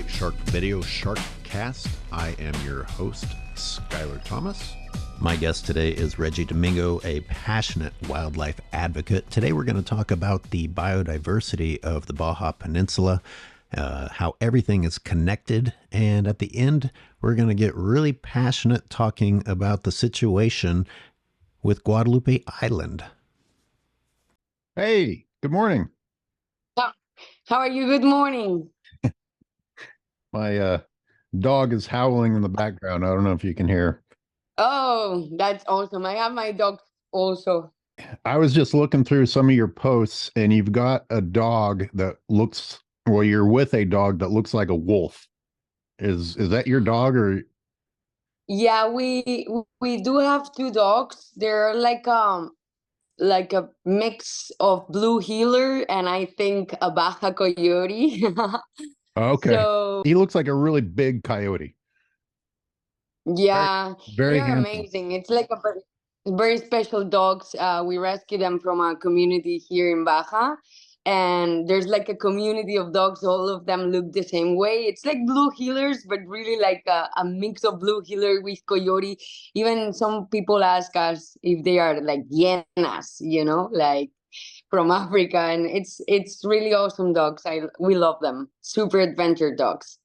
White Shark Video SharkCast. I am your host, Skyler Thomas. My guest today is Regi Domingo, a passionate wildlife advocate. Today we're going to talk about the biodiversity of the Baja Peninsula, how everything is connected, and at the end we're going to get really passionate talking about the situation with Guadalupe Island. Hey, good morning. How are you? Good morning. My dog is howling in the background. I don't know if you can hear. Oh, that's awesome. I have my dog also. I was just looking through some of your posts, and you've got a dog that looks, well, you're with a dog that looks like a wolf. Is that your dog or? Yeah, we do have two dogs. They're like a mix of blue heeler and I think a Baja coyote. Okay. So He looks like a really big coyote. yeah, Very they're handsome. amazing. It's like a very special dogs. We rescue them from a community here in Baja, and there's like a community of dogs. All of them look the same way. It's like blue heelers, but really like a mix of blue heeler with coyote. Even some people ask us if they are like hienas, like from Africa, and it's really awesome dogs. We love them. Super adventure dogs.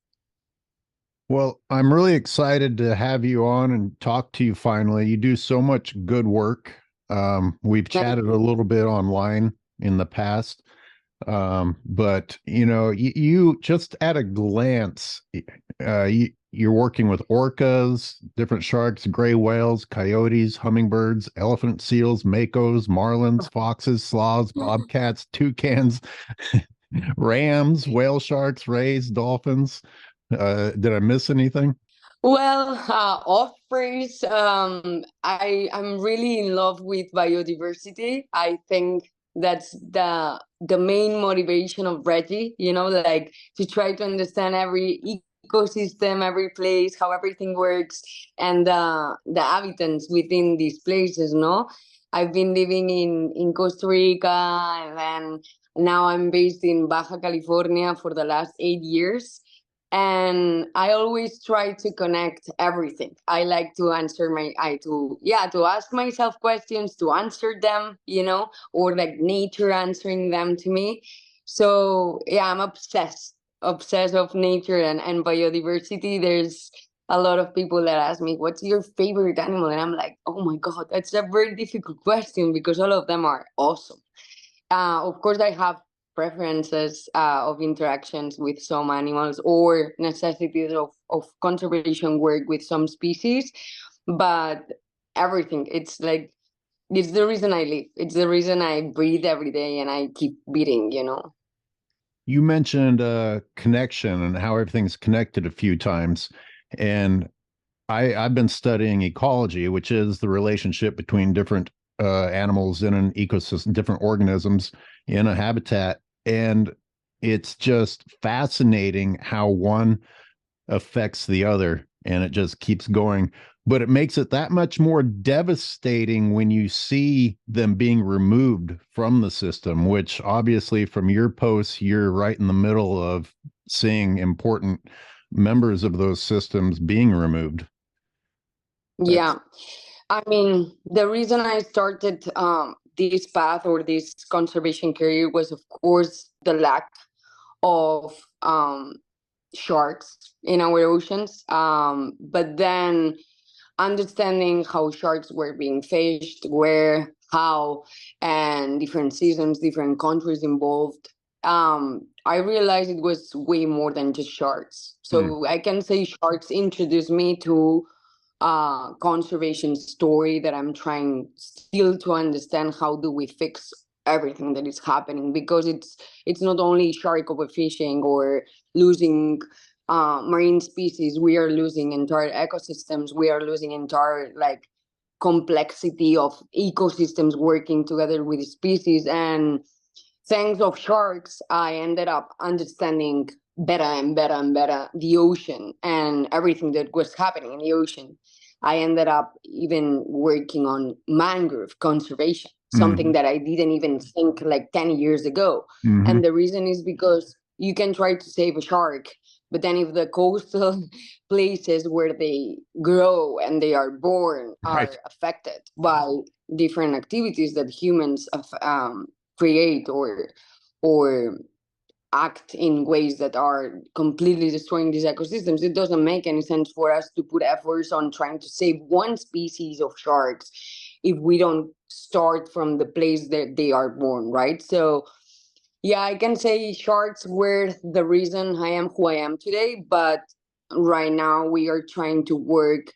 Well, I'm really excited to have you on and talk to you finally. You do so much good work. We've chatted a little bit online in the past. But you just at a glance, you're working with orcas, different sharks, gray whales, coyotes, hummingbirds, elephant seals, makos, marlins, foxes, sloths, bobcats, toucans, rams, whale sharks, rays, dolphins. Did I miss anything? Well, ospreys. I'm really in love with biodiversity. I think that's the main motivation of Regi. Like to try to understand every ecosystem, every place, how everything works, and the habitants within these places. No, I've been living in Costa Rica, and then now I'm based in Baja California for the last 8 years. And I always try to connect everything. I like to answer to ask myself questions, to answer them, or like nature answering them to me. So yeah, I'm obsessed of nature and biodiversity. There's a lot of people that ask me, what's your favorite animal? And I'm like, oh my God, that's a very difficult question because all of them are awesome. Of course, I have preferences of interactions with some animals or necessities of conservation work with some species, but everything, it's the reason I live. It's the reason I breathe every day and I keep beating. You mentioned connection and how everything's connected a few times. And I've been studying ecology, which is the relationship between different animals in an ecosystem, different organisms in a habitat. And it's just fascinating how one affects the other, and it just keeps going. But it makes it that much more devastating when you see them being removed from the system, which obviously from your posts, you're right in the middle of seeing important members of those systems being removed. Yeah. I mean, the reason I started this path or this conservation career was, of course, the lack of sharks in our oceans. But then understanding how sharks were being fished, where, how, and different seasons, different countries involved, I realized it was way more than just sharks. So I can say sharks introduced me to conservation story that I'm trying still to understand. How do we fix everything that is happening? Because it's not only shark overfishing or losing marine species. We are losing entire ecosystems. We are losing entire complexity of ecosystems working together with species. And thanks of sharks, I ended up understanding better and better and better the ocean and everything that was happening in the ocean. I ended up even working on mangrove conservation, something that I didn't even think 10 years ago. And the reason is because you can try to save a shark, But then if the coastal places where they grow and they are born are affected by different activities that humans create or act in ways that are completely destroying these ecosystems, it doesn't make any sense for us to put efforts on trying to save one species of sharks if we don't start from the place that they are born, right? So yeah, I can say sharks were the reason I am who I am today, but right now we are trying to work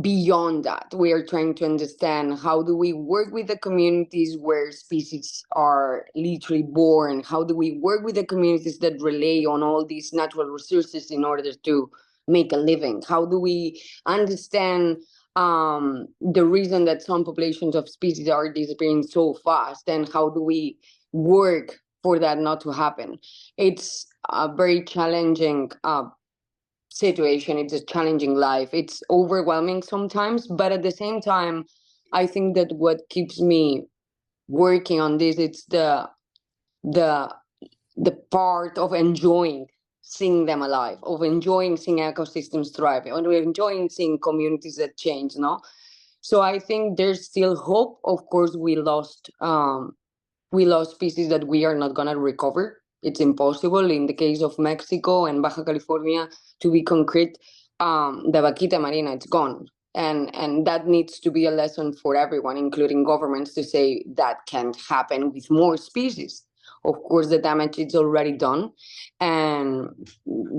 beyond that. We are trying to understand, how do we work with the communities where species are literally born? How do we work with the communities that rely on all these natural resources in order to make a living? How do we understand the reason that some populations of species are disappearing so fast, and how do we work for that not to happen? It's a very challenging situation. It's a challenging life. It's overwhelming sometimes, but at the same time, I think that what keeps me working on this, it's the part of enjoying seeing them alive, of enjoying seeing ecosystems thrive, and we're enjoying seeing communities that change. No, so I think there's still hope. Of course, we lost species that we are not going to recover. It's impossible. In the case of Mexico and Baja California, to be concrete, the vaquita marina, it's gone. And that needs to be a lesson for everyone, including governments, to say that can't happen with more species. Of course, the damage is already done. And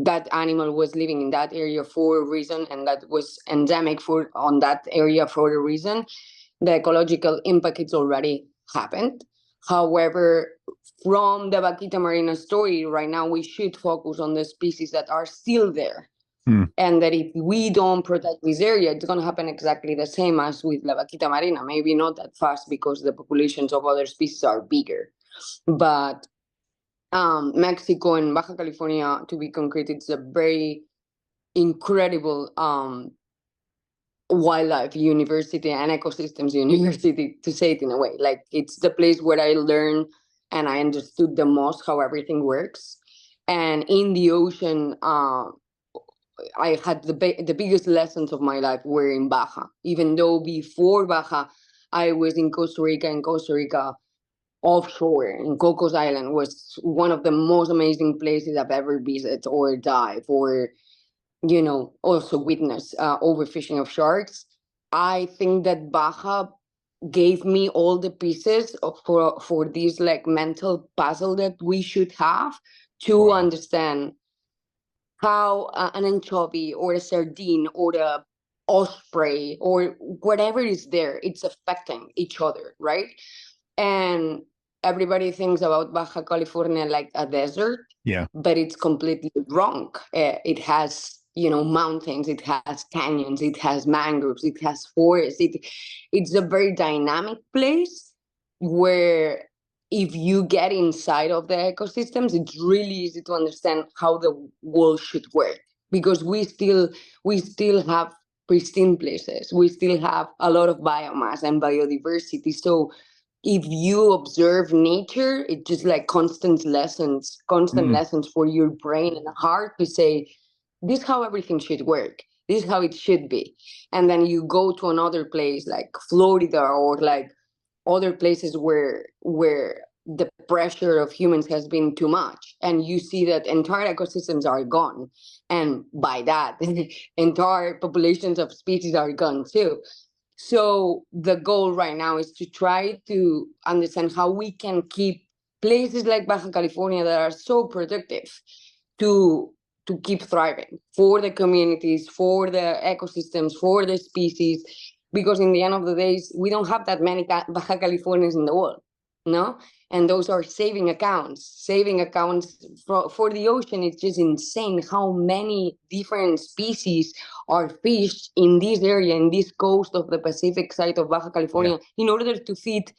that animal was living in that area for a reason, and that was endemic on that area for a reason. The ecological impact it's already happened. However, from the vaquita marina story, right now we should focus on the species that are still there. And that if we don't protect this area, it's going to happen exactly the same as with La Vaquita Marina. Maybe not that fast because the populations of other species are bigger. But Mexico and Baja California, to be concrete, it's a very incredible wildlife university and ecosystems university, to say it in a way. Like, it's the place where I learned and I understood the most how everything works. And in the ocean, I had the biggest lessons of my life were in Baja. Even though before Baja, I was in Costa Rica, and Costa Rica offshore in Cocos Island was one of the most amazing places I've ever visited or dive or, also witness overfishing of sharks. I think that Baja gave me all the pieces for this like mental puzzle that we should have to understand how an anchovy or a sardine or a osprey or whatever is there, it's affecting each other, right? And everybody thinks about Baja California like a desert, but it's completely wrong. It has, mountains, it has canyons, it has mangroves, it has forests. It's a very dynamic place where if you get inside of the ecosystems, it's really easy to understand how the world should work, because we still have pristine places. We still have a lot of biomass and biodiversity. So if you observe nature, it's just like constant lessons for your brain and heart to say, this is how everything should work. This is how it should be. And then you go to another place like Florida or like other places where the pressure of humans has been too much, and you see that entire ecosystems are gone, and by that entire populations of species are gone too. So the goal right now is to try to understand how we can keep places like Baja California that are so productive to keep thriving for the communities, for the ecosystems, for the species, because in the end of the days, we don't have that many Baja Californians in the world, no? And those are saving accounts for the ocean. It's just insane how many different species are fished in this area, in this coast of the Pacific side of Baja California, in order to feed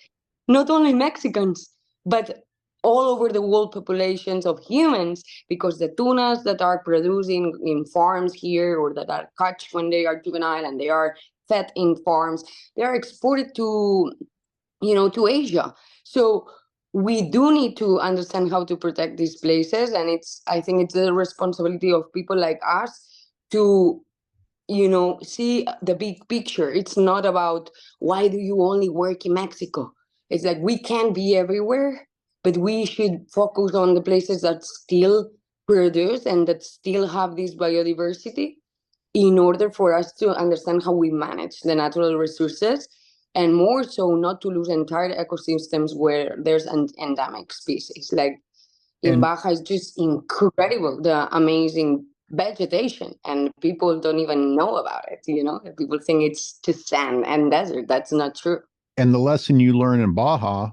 not only Mexicans, but all over the world populations of humans, because the tunas that are producing in farms here or that are caught when they are juvenile and they are fed in farms, they are exported to Asia. So we do need to understand how to protect these places, and I think it's the responsibility of people like us to see the big picture. It's not about why do you only work in Mexico. It's like we can be everywhere, but we should focus on the places that still produce and that still have this biodiversity in order for us to understand how we manage the natural resources, and more so not to lose entire ecosystems where there's an endemic species. Like in And Baja, it's just incredible, the amazing vegetation, and people don't even know about it. People think it's just sand and desert. That's not true. and the lesson you learn in Baja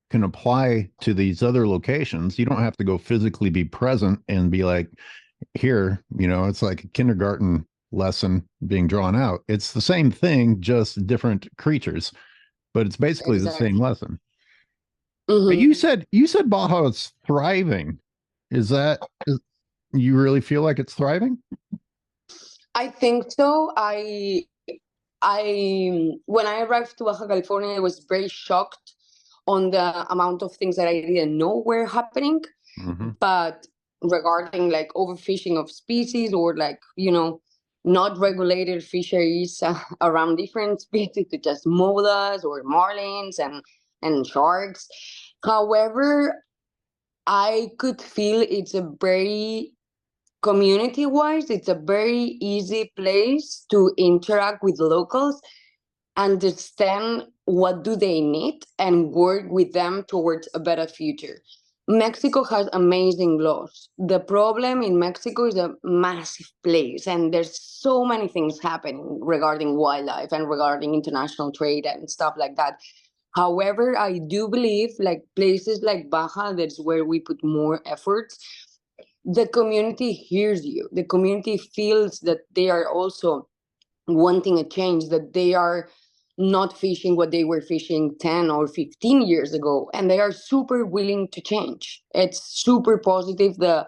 can apply to these other locations. You don't have to go physically be present and be like, here, it's like a kindergarten lesson being drawn out. It's the same thing, just different creatures, but it's basically the same lesson. But you said Baja is thriving. Is you really feel like it's thriving? I think so. When I arrived to Baja California, I was very shocked on the amount of things that I didn't know were happening. But regarding like overfishing of species, or like, not regulated fisheries around different species, such as molas or marlins and sharks. However, I could feel it's a very community-wise, it's a very easy place to interact with locals, understand what do they need, and work with them towards a better future. Mexico has amazing laws. The problem in Mexico is a massive place, and there's so many things happening regarding wildlife and regarding international trade and stuff like that. However, I do believe like places like Baja, that's where we put more efforts. The community hears you. The community feels that they are also wanting a change, that they are not fishing what they were fishing 10 or 15 years ago, and they are super willing to change. It's super positive, the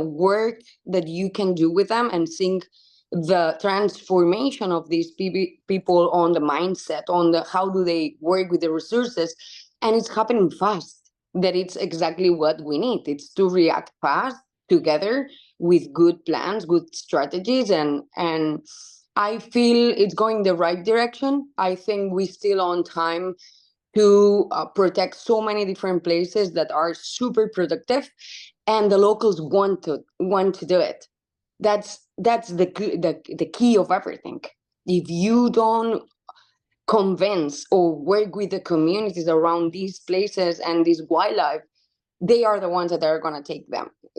work that you can do with them, and seeing the transformation of these people on the mindset, on the how do they work with the resources. And it's happening fast. That it's exactly what we need. It's to react fast together with good plans, good strategies, and I feel it's going the right direction. I think we're still on time to protect so many different places that are super productive, and the locals want to do it. That's the key of everything. If you don't convince or work with the communities around these places and this wildlife, they are the ones that are going to take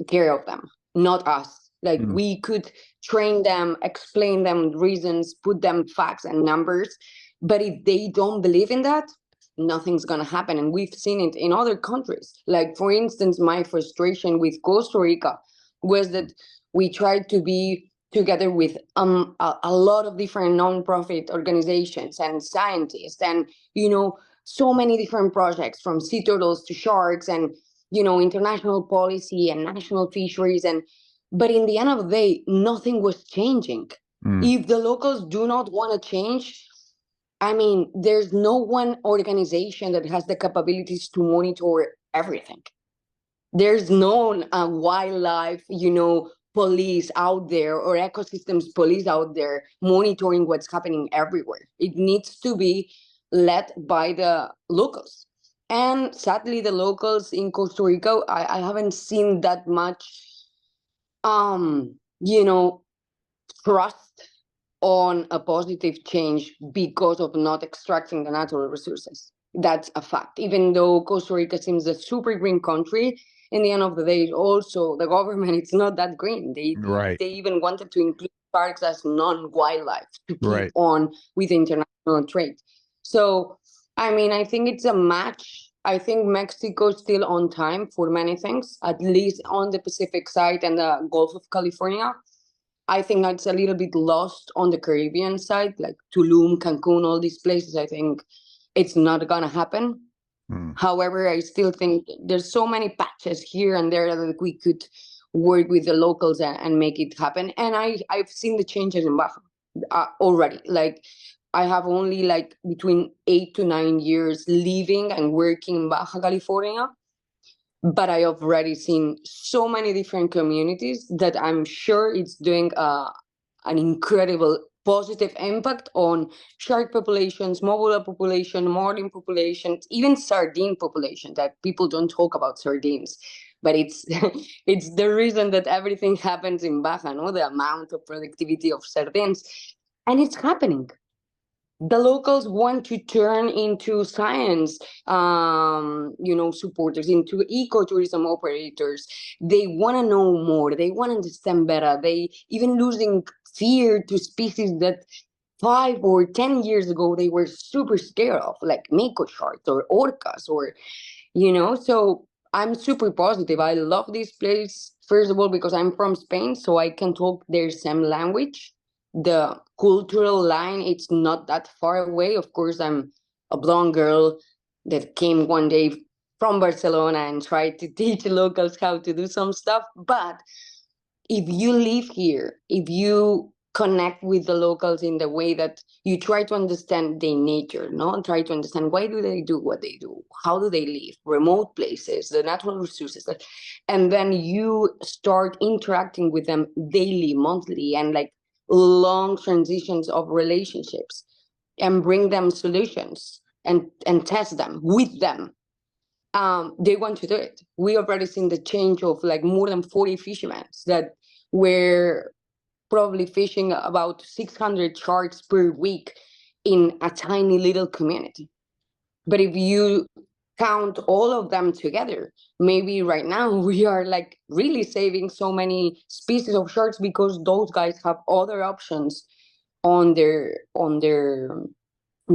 care of them, not us. Like we could train them, explain them reasons, put them facts and numbers, but if they don't believe in that, nothing's going to happen. And we've seen it in other countries. Like, for instance, my frustration with Costa Rica was that we tried to be together with a lot of different nonprofit organizations and scientists, and so many different projects, from sea turtles to sharks, and international policy and national fisheries, but in the end of the day, nothing was changing. If the locals do not want to change, I mean, there's no one organization that has the capabilities to monitor everything. There's no wildlife, police out there, or ecosystems police out there monitoring what's happening everywhere. It needs to be led by the locals. And sadly, the locals in Costa Rica, I haven't seen that much, trust on a positive change because of not extracting the natural resources. That's a fact. Even though Costa Rica seems a super green country, in the end of the day, also the government, it's not that green. They even wanted to include sharks as non-wildlife to keep on with international trade. So, I mean, I think it's a match. I think Mexico's still on time for many things, at least on the Pacific side and the Gulf of California. I think that's a little bit lost on the Caribbean side, like Tulum, Cancun, all these places. I think it's not going to happen. However, I still think there's so many patches here and there that we could work with the locals and make it happen. And I've seen the changes in Baja already. Like I have only like between 8 to 9 years living and working in Baja California, but I have already seen so many different communities that I'm sure it's doing an incredible positive impact on shark populations, mobula population, marlin populations, even sardine population, that people don't talk about sardines. But it's it's the reason that everything happens in Baja, no? The amount of productivity of sardines. And it's happening. The locals want to turn into science, supporters, into ecotourism operators. They want to know more. They want to understand better. They even losing fear to species that 5 or 10 years ago they were super scared of, like mako sharks or orcas, So I'm super positive. I love this place. First of all, because I'm from Spain, so I can talk their same language. The cultural line, it's not that far away. Of course, I'm a blonde girl that came one day from Barcelona and tried to teach locals how to do some stuff. But if you live here, if you connect with the locals in the way that you try to understand their nature, no? Try to understand why do they do what they do? How do they live? Remote places, the natural resources. And then you start interacting with them daily, monthly, and like long transitions of relationships, and bring them solutions and test them with them. They want to do it. We already seen the change of like more than 40 fishermen that were probably fishing about 600 sharks per week in a tiny little community. But if you count all of them together, maybe right now we are like really saving so many species of sharks because those guys have other options on their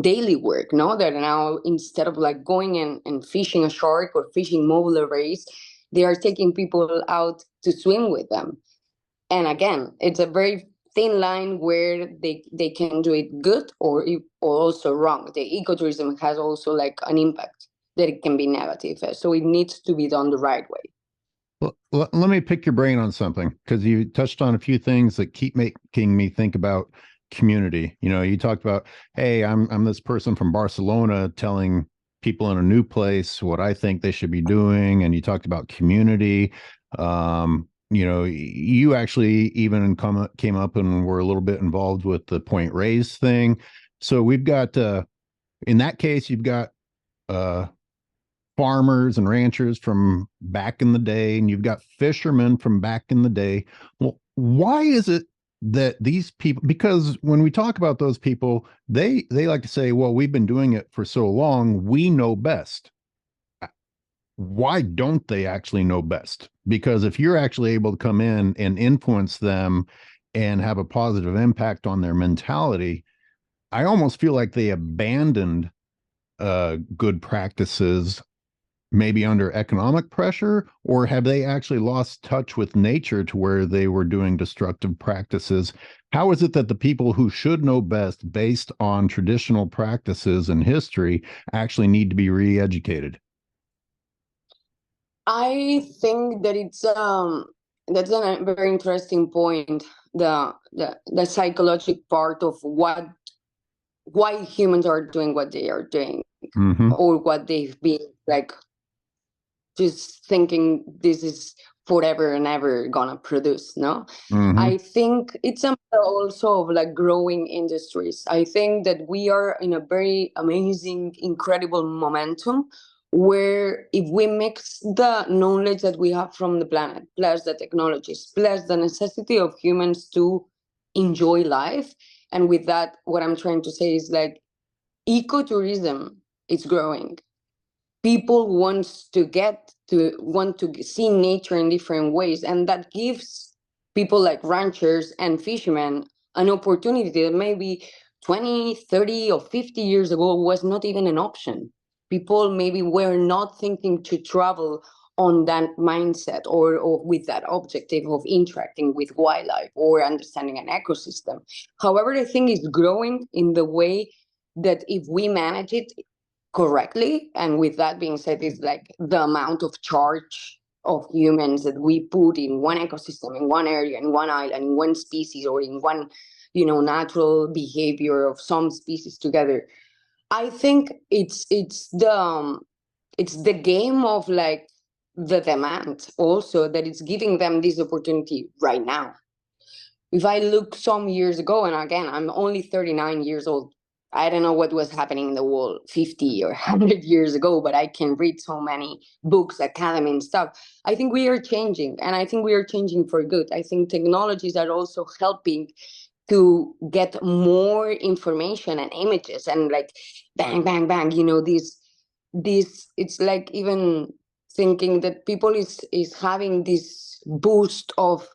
daily work, no? That now, instead of like going and fishing a shark or fishing mobile rays, they are taking people out to swim with them. And again, it's a very thin line where they can do it good or also wrong. The ecotourism has also like an impact that it can be negative. So it needs to be done the right way. Well, let me pick your brain on something, because you touched on a few things that keep making me think about community. You talked about, hey, I'm this person from Barcelona telling people in a new place what I think they should be doing, and you talked about community. You actually even came up and were a little bit involved with the Point Reyes thing. So we've got in that case, you've got farmers and ranchers from back in the day, and you've got fishermen from back in the day. Well, why is it that these people, because when we talk about those people, they like to say, well, we've been doing it for so long, we know best. Why don't they actually know best? Because if you're actually able to come in and influence them and have a positive impact on their mentality, I almost feel like they abandoned good practices, maybe under economic pressure, or have they actually lost touch with nature to where they were doing destructive practices? How is it that the people who should know best based on traditional practices and history actually need to be re-educated? I think that that's a very interesting point. The psychological part of why humans are doing what they are doing, or what they've been like, just thinking this is forever and ever gonna produce. No, I think it's a matter also of like growing industries. I think that we are in a very amazing, incredible momentum where if we mix the knowledge that we have from the planet, plus the technologies, plus the necessity of humans to enjoy life, and with that, what I'm trying to say is like ecotourism is growing. People want to see nature in different ways, and that gives people like ranchers and fishermen an opportunity that maybe 20, 30, or 50 years ago was not even an option. People maybe were not thinking to travel on that mindset or with that objective of interacting with wildlife or understanding an ecosystem. However, I think it's growing in the way that if we manage it correctly, and with that being said, is like the amount of charge of humans that we put in one ecosystem, in one area, in one island, in one species, or in one natural behavior of some species together. I think it's the game of like the demand also that it's giving them this opportunity right now. If I look some years ago, and again, I'm only 39 years old, I don't know what was happening in the world 50 or 100 years ago, but I can read so many books, academy and stuff. I think we are changing, and I think we are changing for good. I think technologies are also helping to get more information and images and like bang, bang, bang, this it's like even thinking that people is having this boost of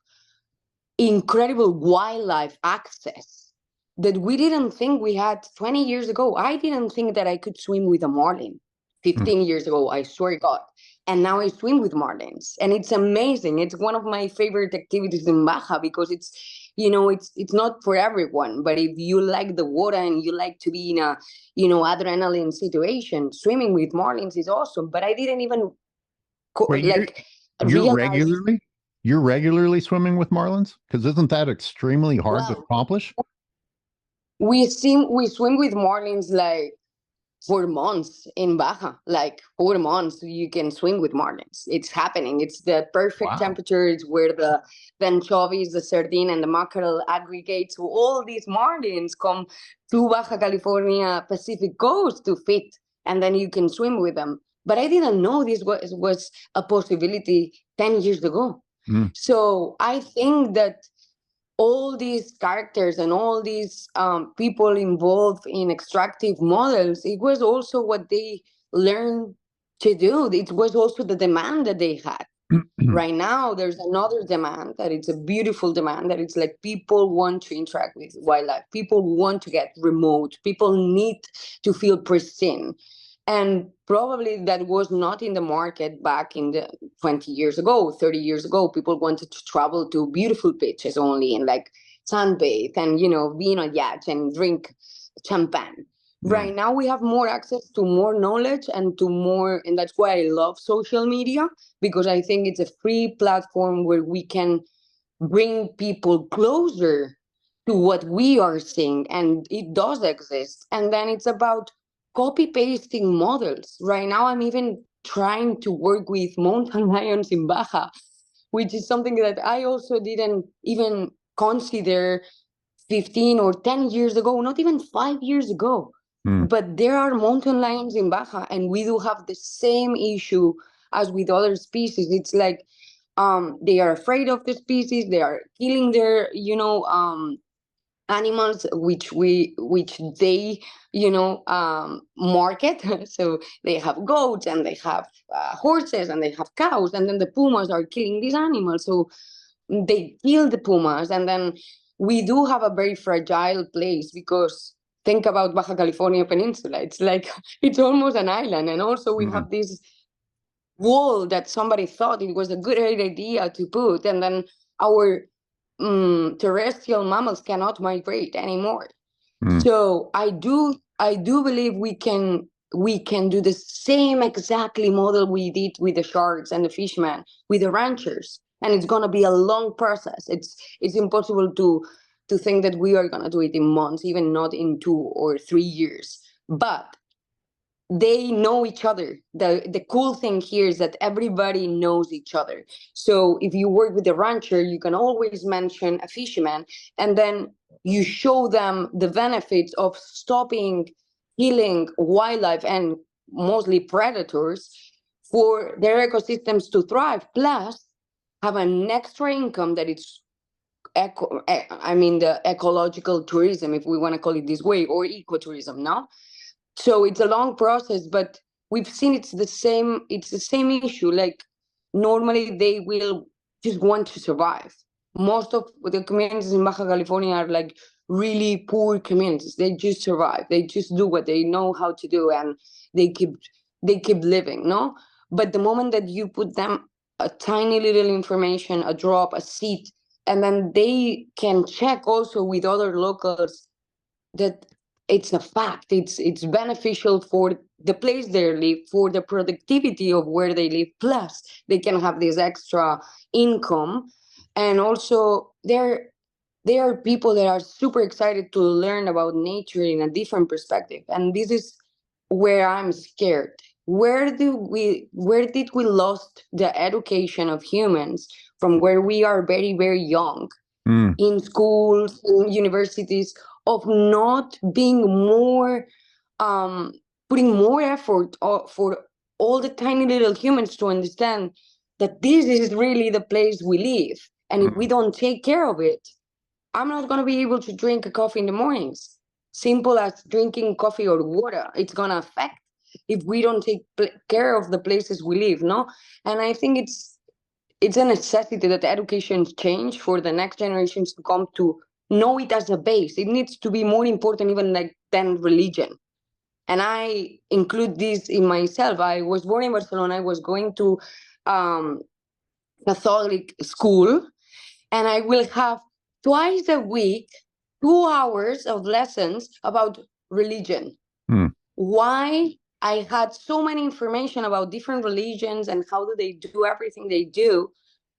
incredible wildlife access that we didn't think we had 20 years ago. I didn't think that I could swim with a marlin 15 years ago, I swear to God. And now I swim with marlins. And it's amazing. It's one of my favorite activities in Baja because it's not for everyone. But if you like the water and you like to be in a, adrenaline situation, swimming with marlins is awesome. But I didn't even You're realize. regularly swimming with marlins? Because isn't that extremely hard to accomplish? We swim with marlins like for months in Baja, like 4 months you can swim with marlins. It's happening. It's the perfect temperature. It's where the anchovies, the sardine, and the mackerel aggregate. So all these marlins come to Baja California Pacific coast to feed, and then you can swim with them. But I didn't know this was a possibility 10 years ago. So I think that all these characters and all these people involved in extractive models, it was also what they learned to do. It was also the demand that they had. Right now, there's another demand that it's a beautiful demand that it's like people want to interact with wildlife. People want to get remote. People need to feel pristine. And probably that was not in the market back in the 20 years ago, 30 years ago. People wanted to travel to beautiful beaches only and like sunbathe and, be in a yacht and drink champagne. Right now we have more access to more knowledge and to more, and that's why I love social media, because I think it's a free platform where we can bring people closer to what we are seeing, and it does exist. And then it's about copy pasting models. Right now, I'm even trying to work with mountain lions in Baja, which is something that I also didn't even consider 15 or 10 years ago, not even 5 years ago. But there are mountain lions in Baja, and we do have the same issue as with other species. It's like they are afraid of the species. They are killing their, animals which they market. So they have goats and they have horses and they have cows, and then the pumas are killing these animals, so they kill the pumas. And then we do have a very fragile place, because think about Baja California Peninsula. It's like it's almost an island, and also we have this wall that somebody thought it was a good idea to put, and then our terrestrial mammals cannot migrate anymore. So I do believe we can do the same exactly model we did with the sharks and the fishermen, with the ranchers, and it's going to be a long process. It's impossible to think that we are going to do it in months, even not in 2 or 3 years. But they know each other. The cool thing here is that everybody knows each other. So if you work with a rancher, you can always mention a fisherman, and then you show them the benefits of stopping killing wildlife and mostly predators for their ecosystems to thrive, plus have an extra income that it's the ecological tourism, if we want to call it this way, or ecotourism, no? So it's a long process, but we've seen it's the same issue. Like normally they will just want to survive. Most of the communities in Baja California are like really poor communities. They just survive. They just do what they know how to do, and they keep living, no? But the moment that you put them a tiny little information, a drop, a seed, and then they can check also with other locals that it's a fact, it's beneficial for the place they live, for the productivity of where they live, plus they can have this extra income. And also There are people that are super excited to learn about nature in a different perspective. And this is where I'm scared. Where did we lost the education of humans from where we are very, very young, in schools, in universities, of not being more, putting more effort for all the tiny little humans to understand that this is really the place we live. And if we don't take care of it, I'm not going to be able to drink a coffee in the mornings. Simple as drinking coffee or water. It's going to affect if we don't take care of the places we live, no? And I think it's a necessity that education change for the next generations to come to know it as a base. It needs to be more important even than religion. And I include this in myself. I was born in Barcelona. I was going to Catholic school, and I will have twice a week 2 hours of lessons about religion. Why? I had so many information about different religions and how do they do everything they do,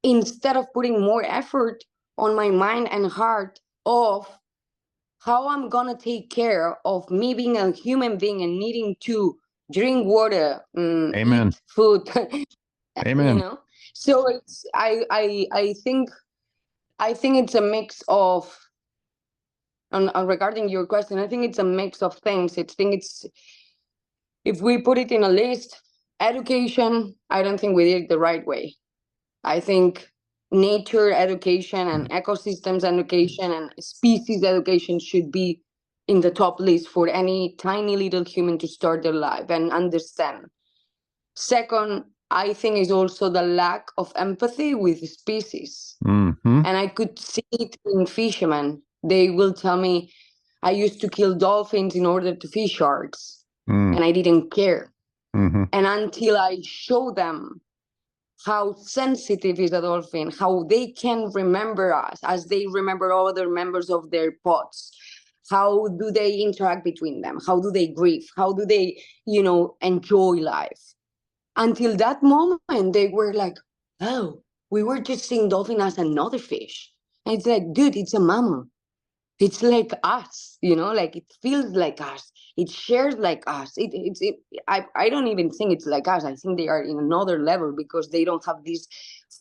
instead of putting more effort on my mind and heart of how I'm gonna take care of me being a human being and needing to drink water, Amen. eat food. Amen. You know, so it's I think it's a mix of, regarding your question, I think it's a mix of things. If we put it in a list, education, I don't think we did it the right way. I think nature education and ecosystems education and species education should be in the top list for any tiny little human to start their life and understand. Second, I think is also the lack of empathy with species. And I could see it in fishermen. They will tell me, I used to kill dolphins in order to fish sharks, and I didn't care. And until I show them how sensitive is a dolphin, how they can remember us as they remember other members of their pods, how do they interact between them, how do they grieve, how do they, enjoy life. Until that moment, they were like, oh, we were just seeing dolphin as another fish. And it's like, dude, it's a mammal. It's like us, like it feels like us. It shares like us. I don't even think it's like us. I think they are in another level because they don't have this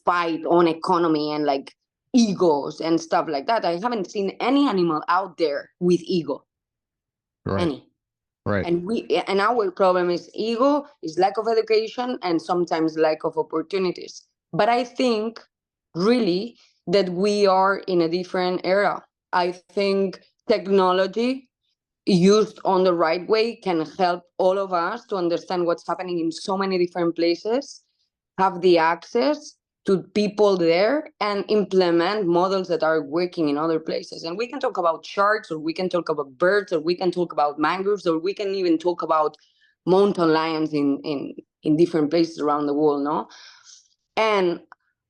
fight on economy and like egos and stuff like that. I haven't seen any animal out there with ego. Right. Any. Right. And our problem is ego, is lack of education, and sometimes lack of opportunities. But I think really that we are in a different era. I think technology used on the right way can help all of us to understand what's happening in so many different places, have the access to people there, and implement models that are working in other places. And we can talk about sharks, or we can talk about birds, or we can talk about mangroves, or we can even talk about mountain lions in different places around the world, no? And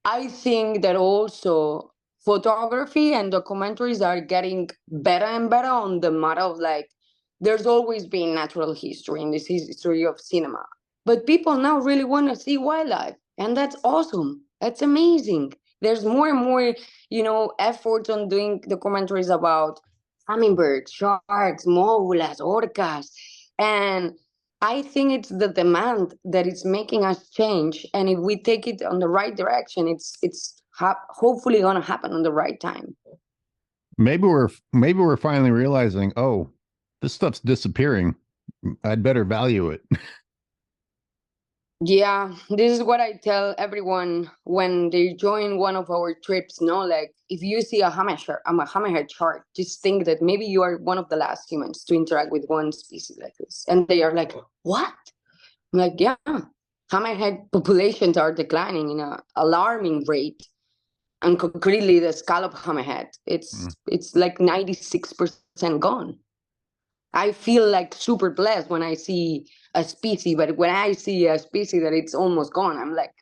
I think that also photography and documentaries are getting better and better on the matter of like, there's always been natural history in this history of cinema, but people now really want to see wildlife, and that's awesome. That's amazing. There's more and more, efforts on doing documentaries about hummingbirds, sharks, mogulas, orcas, and I think it's the demand that is making us change. And if we take it on the right direction, it's hopefully going to happen on the right time. Maybe we're finally realizing, oh, this stuff's disappearing. I'd better value it. Yeah, this is what I tell everyone when they join one of our trips. No, like if you see a hammerhead shark, just think that maybe you are one of the last humans to interact with one species like this. And they are like, what? I'm like, yeah, hammerhead populations are declining in an alarming rate. And concretely, the scallop hammerhead, it's like 96% gone. I feel like super blessed when I see a species, but when I see a species that it's almost gone, I'm like,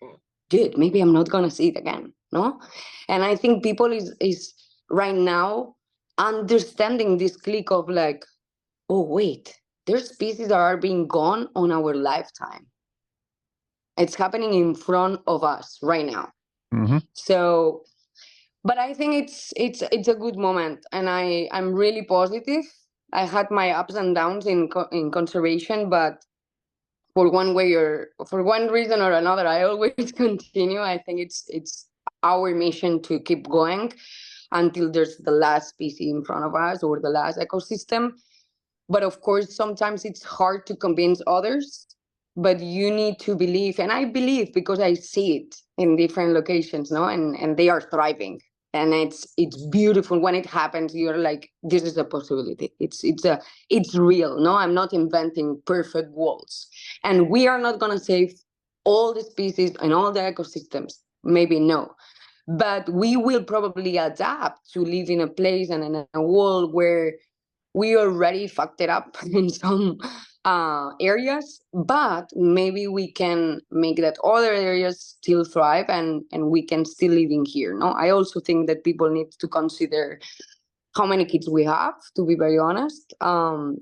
dude, maybe I'm not gonna see it again, no? And I think people is right now understanding this click of like, oh wait, there's species that are being gone on our lifetime. It's happening in front of us right now. So But I think it's a good moment, and I'm really positive. I had my ups and downs in conservation, but for one reason or another, I always continue. I think it's our mission to keep going until there's the last species in front of us or the last ecosystem. But of course, sometimes it's hard to convince others, but you need to believe. And I believe because I see it in different locations, no? And they are thriving. And it's beautiful when it happens. You're like, this is a possibility. It's real. No, I'm not inventing perfect walls. And we are not gonna save all the species and all the ecosystems. Maybe no. But we will probably adapt to live in a place and in a world where we already fucked it up in some areas, but maybe we can make that other areas still thrive, and we can still live in here. No, I also think that people need to consider how many kids we have, to be very honest.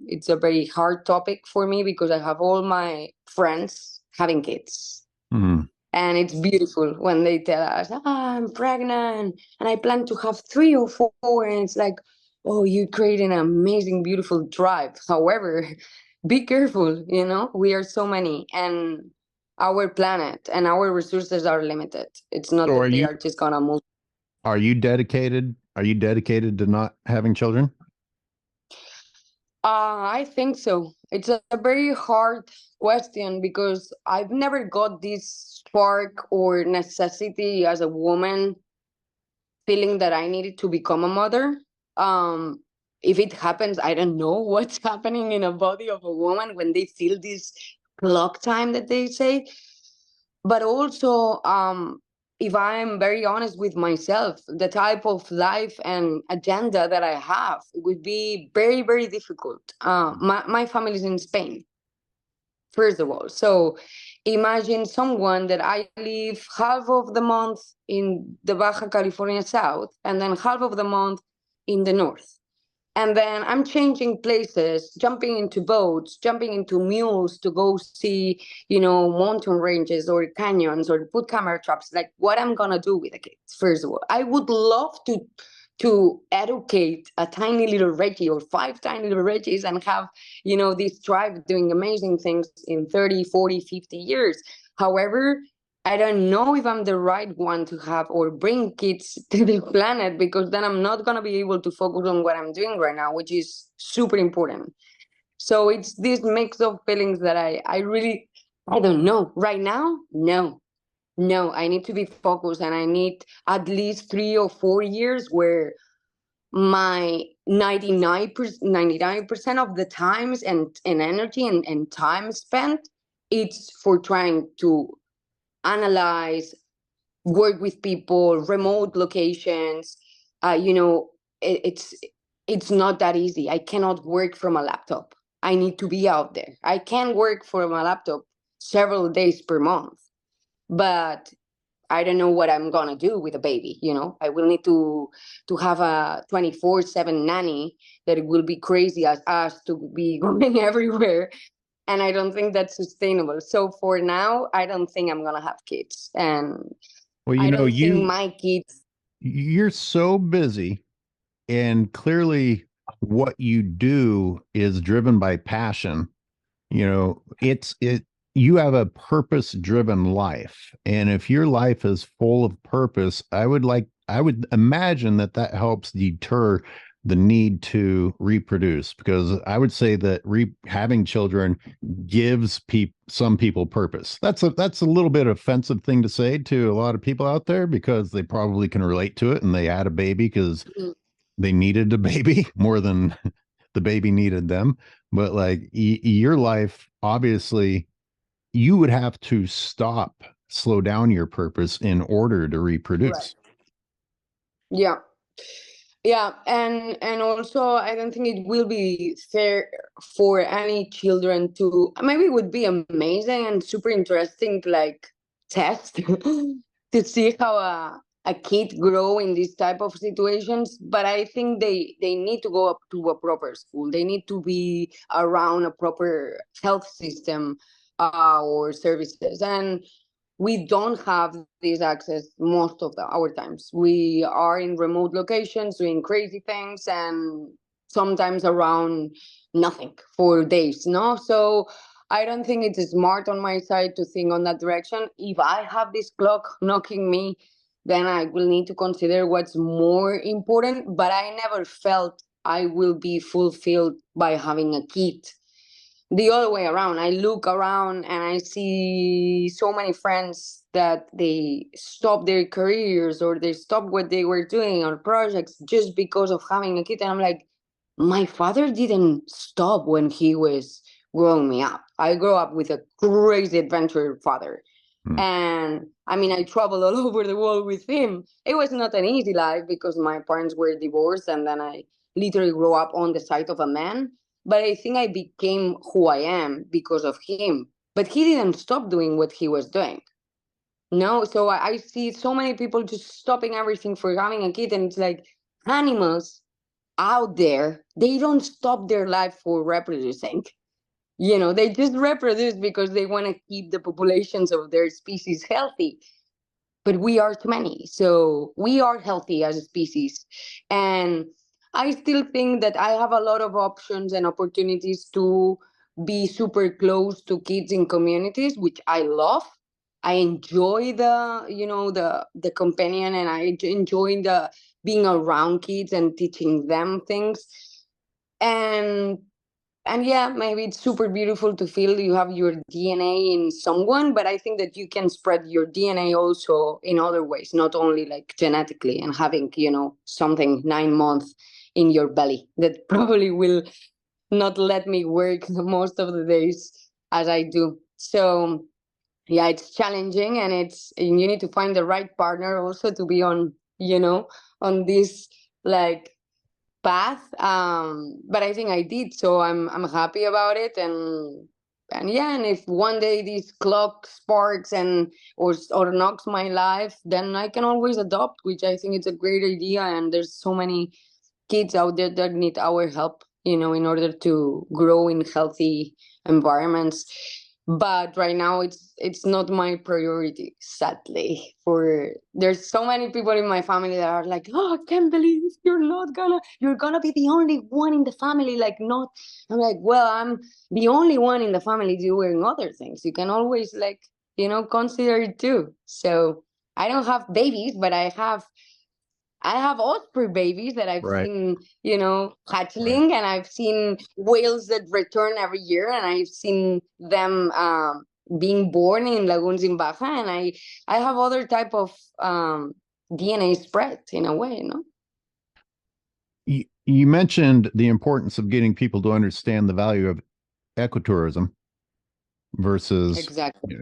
It's a very hard topic for me because I have all my friends having kids. Mm. And it's beautiful when they tell us, I'm pregnant and I plan to have 3 or 4. And it's like, oh, you create an amazing, beautiful tribe. However, be careful, we are so many, and our planet and our resources are limited. It's not So that they are just gonna move. are you dedicated? Are you dedicated to not having children? I think so. It's a very hard question because I've never got this spark or necessity as a woman feeling that I needed to become a mother. If it happens, I don't know what's happening in a body of a woman when they feel this clock time that they say. But also, if I'm very honest with myself, the type of life and agenda that I have, it would be very, very difficult. My family is in Spain, first of all. So imagine someone that I live half of the month in the Baja California south and then half of the month in the north. And then I'm changing places, jumping into boats, jumping into mules to go see, mountain ranges or canyons or put camera traps. Like, what I'm gonna do with the kids, first of all. I would love to educate a tiny little Regi or 5 tiny little Regis and have, this tribe doing amazing things in 30, 40, 50 years. However, I don't know if I'm the right one to have or bring kids to the planet, because then I'm not going to be able to focus on what I'm doing right now, which is super important. So it's this mix of feelings that I really, I don't know. Right now, no, I need to be focused, and I need at least 3 or 4 years where my 99% of the times and energy and time spent, it's for trying to analyze, work with people, remote locations. It's not that easy. I cannot work from a laptop. I need to be out there. I can work from a laptop several days per month, but I don't know what I'm gonna do with a baby. I will need to have a 24/7 nanny that it will be crazy as us to be going everywhere, and I don't think that's sustainable. So for now, I don't think I'm gonna have kids, and Well, I don't think my kids. you're so busy, and clearly what you do is driven by passion. You have a purpose driven life. And if your life is full of purpose, I would imagine that helps deter the need to reproduce, because I would say that having children gives some people purpose. That's a little bit offensive thing to say to a lot of people out there, because they probably can relate to it and they had a baby because they needed a baby more than the baby needed them. But like your life, obviously, you would have to slow down your purpose in order to reproduce. Right. Yeah, and also I don't think it will be fair for any children to. Maybe it would be amazing and super interesting to like test to see how a kid grow in these type of situations. But I think they need to go up to a proper school. They need to be around a proper health system or services. And we don't have this access most of our times. We are in remote locations doing crazy things and sometimes around nothing for days, no? So I don't think it's smart on my side to think on that direction. If I have this clock knocking me, then I will need to consider what's more important. But I never felt I will be fulfilled by having a kid. The other way around, I look around and I see so many friends that they stop their careers or they stop what they were doing on projects just because of having a kid. And I'm like, my father didn't stop when he was growing me up. I grew up with a crazy adventure father. And I mean, I traveled all over the world with him. It was not an easy life because my parents were divorced and then I literally grew up on the side of a man. But I think I became who I am because of him. But he didn't stop doing what he was doing. No, so I see so many people just stopping everything for having a kid. And it's like animals out there, they don't stop their life for reproducing. They just reproduce because they want to keep the populations of their species healthy. But we are too many. So we are healthy as a species. And I still think that I have a lot of options and opportunities to be super close to kids in communities, which I love. I enjoy the companion, and I enjoy the being around kids and teaching them things. And yeah, maybe it's super beautiful to feel you have your DNA in someone, but I think that you can spread your DNA also in other ways, not only like genetically and having, something 9 months in your belly that probably will not let me work most of the days as I do. So yeah, it's challenging, and you need to find the right partner also to be on this like path. But I think I did, so I'm happy about it. And yeah, and if one day this clock sparks or knocks my life, then I can always adopt, which I think it's a great idea. And there's so many kids out there that need our help, in order to grow in healthy environments. But right now it's not my priority, sadly. There's so many people in my family that are like, oh, I can't believe you're gonna be the only one in the family, like not. I'm like, well, I'm the only one in the family doing other things. You can always consider it too. So I don't have babies, but I have osprey babies that I've Right. seen, hatchling, and I've seen whales that return every year, and I've seen them being born in lagoons in Baja, and I have other type of DNA spread in a way, You mentioned the importance of getting people to understand the value of ecotourism versus. Exactly.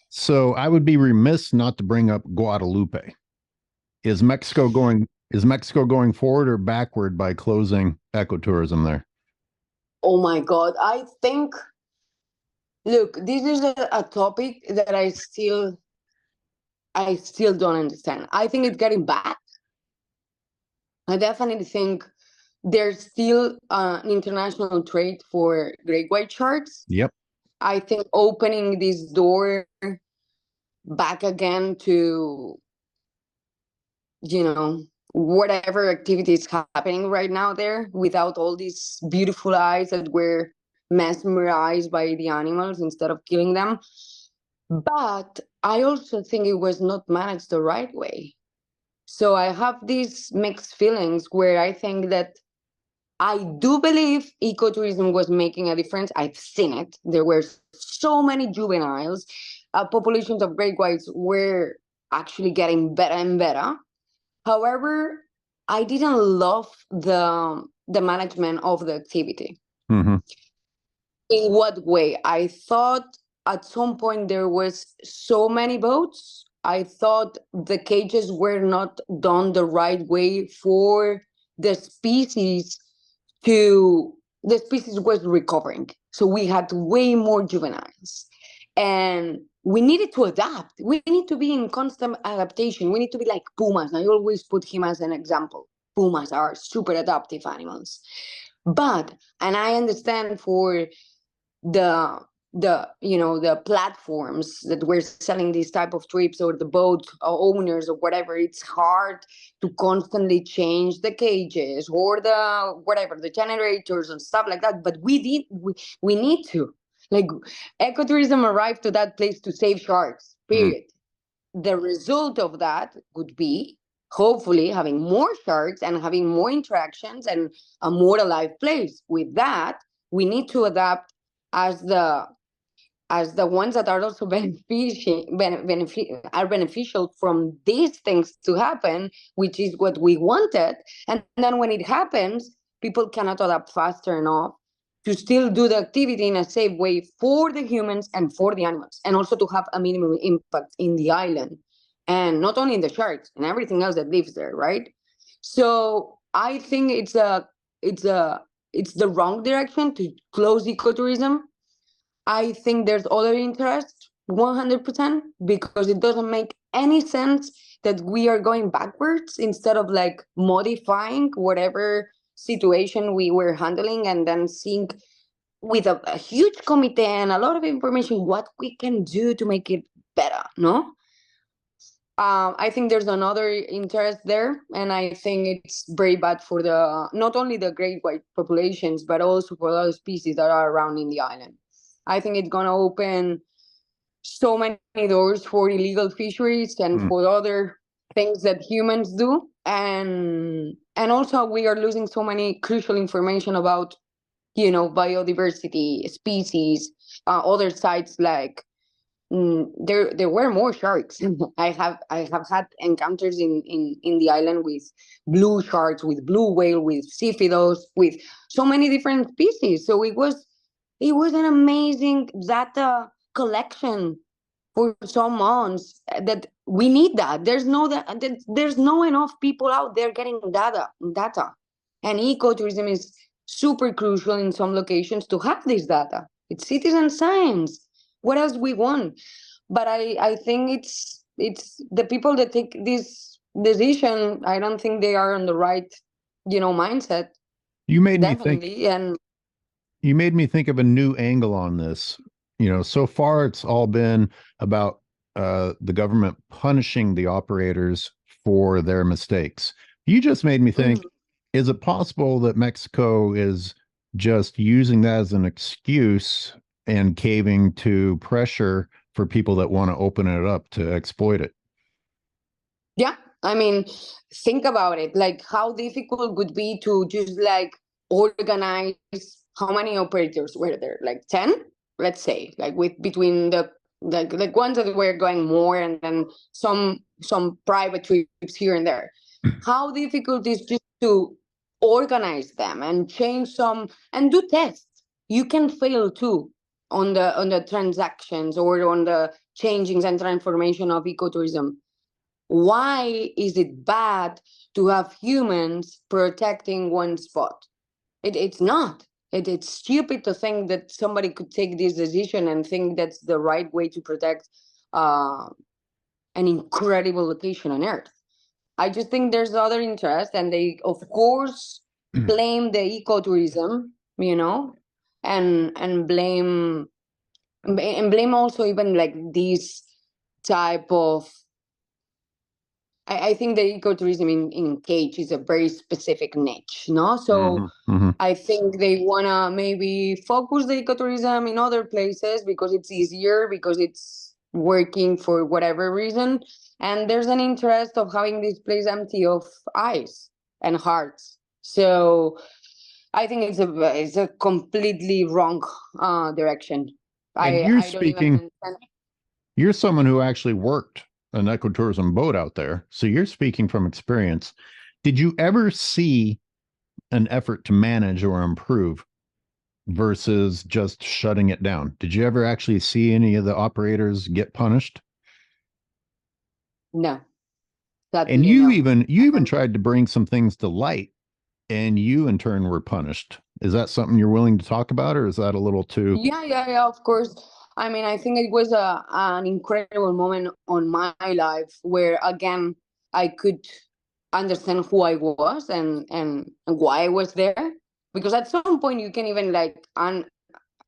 So I would be remiss not to bring up Guadalupe. Is Mexico going forward or backward by closing ecotourism there? Oh my God. Look, this is a topic that I still don't understand. I think it's getting back. I definitely think there's still an international trade for great white sharks. Yep. I think opening this door back again to, whatever activity is happening right now there, without all these beautiful eyes that were mesmerized by the animals instead of killing them. But I also think it was not managed the right way. So I have these mixed feelings where I think that I do believe ecotourism was making a difference. I've seen it. There were so many juveniles. Populations of great whites were actually getting better and better. However, I didn't love the management of the activity. Mm-hmm. In what way? I thought at some point there was so many boats. I thought the cages were not done the right way for the species the species was recovering. So we had way more juveniles. And we needed to adapt. We need to be in constant adaptation. We need to be like pumas. I always put him as an example. Pumas are super adaptive animals. And I understand for the the platforms that we're selling these type of trips, or the boat owners or whatever, it's hard to constantly change the cages or the generators and stuff like that. But we need to, like, ecotourism arrived to that place to save sharks, period. The result of that would be hopefully having more sharks and having more interactions and a more alive place. With that, we need to adapt as the ones that are also beneficial from these things to happen, which is what we wanted. And then when it happens, people cannot adapt faster enough to still do the activity in a safe way for the humans and for the animals, and also to have a minimum impact in the island, and not only in the sharks and everything else that lives there, right? So I think it's the wrong direction to close ecotourism. I think there's other interest, 100%, because it doesn't make any sense that we are going backwards instead of like modifying whatever situation we were handling, and then seeing with a huge committee and a lot of information what we can do to make it better, no? I think there's another interest there, and I think it's very bad for not only the great white populations, but also for other species that are around in the island. I think it's going to open so many doors for illegal fisheries and for other things that humans do. And also we are losing so many crucial information about, biodiversity, species, other sites like there were more sharks. I have had encounters in the island with blue sharks, with blue whale, with siphidos, with so many different species. So it was an amazing data collection for some months that we need. That there's no enough people out there getting data, and ecotourism is super crucial in some locations to have this data. It's citizen science. What else we want? But I think it's the people that take this decision. I don't think they are on the right, mindset. You made Definitely. me think. You made me think of a new angle on this. So far it's all been about the government punishing the operators for their mistakes. You just made me think, is it possible that Mexico is just using that as an excuse and caving to pressure for people that want to open it up to exploit it? Yeah. I mean, think about it. Like, how difficult would be to just like organize. How many operators were there? Like 10, let's say, like with between the ones that were going more, and then some private trips here and there. How difficult is just to organize them and change some and do tests. You can fail too on the transactions or on the changings and transformation of ecotourism. Why is it bad to have humans protecting one spot? It's not. It's stupid to think that somebody could take this decision and think that's the right way to protect an incredible location on Earth. I just think there's other interest, and they, of course, blame the ecotourism, and blame also even like this type of. I think the ecotourism in Cage is a very specific niche, no? So I think they want to maybe focus the ecotourism in other places because it's easier, because it's working for whatever reason. And there's an interest of having this place empty of eyes and hearts. So I think it's a completely wrong direction. And you're someone who actually worked an ecotourism boat out there, so you're speaking from experience. Did you ever see an effort to manage or improve versus just shutting it down? Did you ever actually see any of the operators get punished? No. And you even tried to bring some things to light, and you in turn were punished. Is that something you're willing to talk about, or is that a little too? Yeah, of course. I mean, I think it was an incredible moment on my life where, again, I could understand who I was and why I was there. Because at some point you can even like